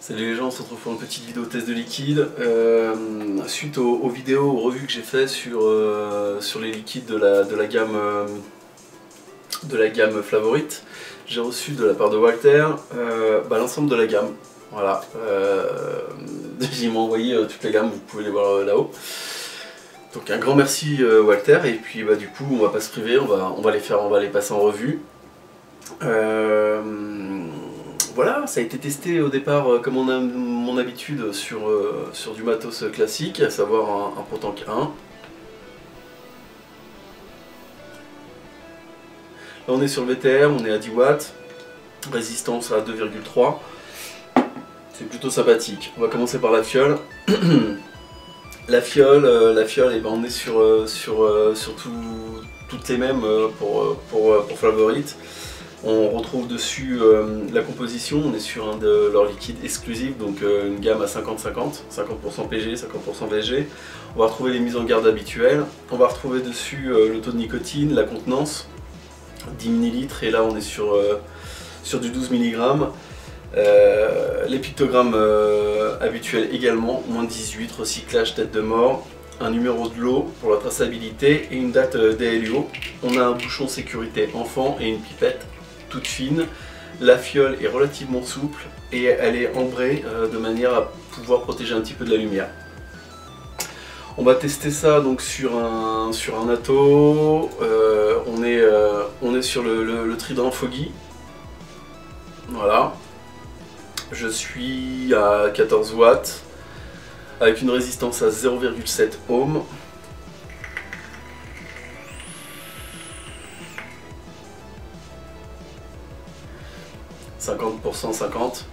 Salut les gens, on se retrouve pour une petite vidéo test de liquide. Suite aux vidéos, aux revues que j'ai fait sur les liquides de la gamme Flavorite, j'ai reçu de la part de Walter l'ensemble de la gamme. Voilà, il m'a envoyé toutes les gammes, vous pouvez les voir là-haut. Donc un grand merci Walter, et puis du coup on va pas se priver, on va les passer en revue. Voilà, ça a été testé au départ comme on a mon habitude sur du matos classique, à savoir un ProTank 1. Là on est sur le VTR, on est à 10 watts, résistance à 2,3. C'est plutôt sympathique. On va commencer par la fiole. La fiole, on est sur toutes les mêmes pour Flavorite. On retrouve dessus la composition, on est sur un de leurs liquides exclusifs, donc une gamme à 50-50, 50% PG, 50% VG. On va retrouver les mises en garde habituelles. On va retrouver dessus le taux de nicotine, la contenance, 10 ml, et là on est sur du 12 mg. Les pictogrammes habituels également, moins 18, recyclage, tête de mort, un numéro de lot pour la traçabilité et une date DLUO. On a un bouchon sécurité enfant et une pipette toute fine. La fiole est relativement souple et elle est ambrée de manière à pouvoir protéger un petit peu de la lumière. On va tester ça donc sur un Atto. On est sur le Trident Foggy. Voilà. Je suis à 14 watts avec une résistance à 0,7 ohms. « 50% 50 ».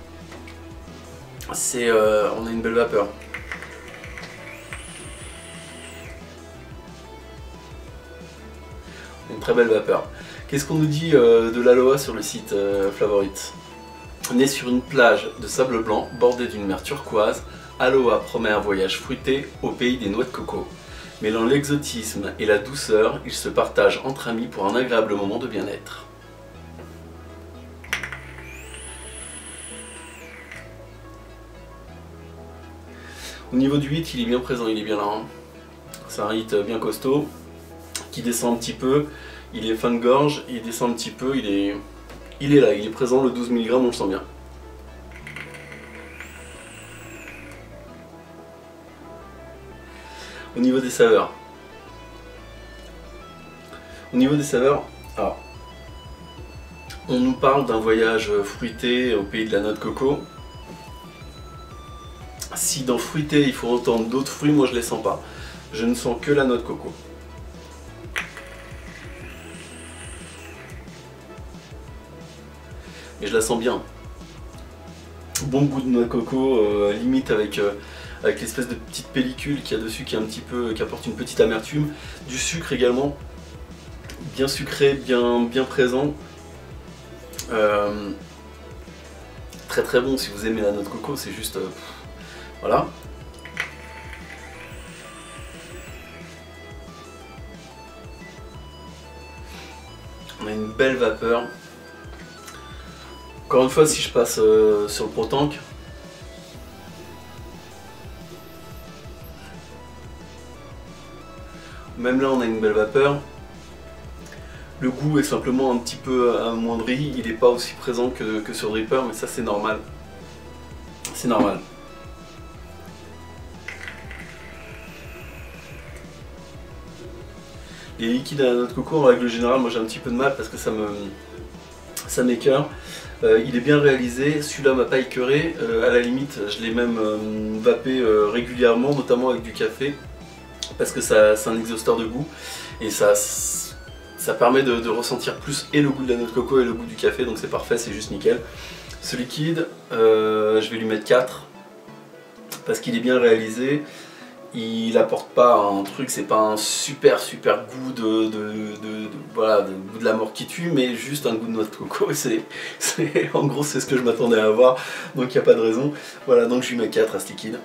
On a une belle vapeur. Une très belle vapeur. Qu'est-ce qu'on nous dit de l'Aloha sur le site Flavorite? On est sur une plage de sable blanc bordée d'une mer turquoise. Aloha promet un voyage fruité au pays des noix de coco. Mêlant l'exotisme et la douceur, ils se partagent entre amis pour un agréable moment de bien-être. Au niveau du hit, il est bien présent, il est bien là. Hein. C'est un hit bien costaud, qui descend un petit peu. Il est fin de gorge, il descend un petit peu, il est là, il est présent, le 12 mg, on le sent bien. Au niveau des saveurs. Alors, on nous parle d'un voyage fruité au pays de la noix de coco. Si dans fruité il faut entendre d'autres fruits, moi je les sens pas. Je ne sens que la noix de coco. Et je la sens bien. Bon goût de noix de coco, limite avec l'espèce de petite pellicule qu'il y a dessus qui apporte une petite amertume. Du sucre également, bien sucré, bien présent. Très très bon si vous aimez la noix de coco, c'est juste... voilà. On a une belle vapeur. Encore une fois, si je passe sur le ProTank, même là on a une belle vapeur. Le goût est simplement un petit peu amoindri, il n'est pas aussi présent que sur Dripper, mais ça c'est normal. C'est normal. Les liquides à la noix de coco, en règle générale, moi j'ai un petit peu de mal parce que ça m'écœure. Il est bien réalisé, celui-là m'a pas écœuré, à la limite je l'ai même vapé régulièrement, notamment avec du café, parce que c'est un exhausteur de goût, et ça permet de ressentir plus et le goût de la noix de coco et le goût du café, donc c'est parfait, c'est juste nickel. Ce liquide, je vais lui mettre 4, parce qu'il est bien réalisé. Il apporte pas un truc, c'est pas un super goût voilà, de goût de la mort qui tue, mais juste un goût de noix de coco. En gros c'est ce que je m'attendais à avoir, donc il n'y a pas de raison. Voilà, donc je lui mets 4 à ce liquide.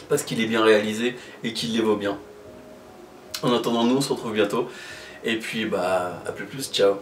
Parce qu'il est bien réalisé et qu'il les vaut bien. En attendant, nous on se retrouve bientôt. Et puis bah, à plus, ciao.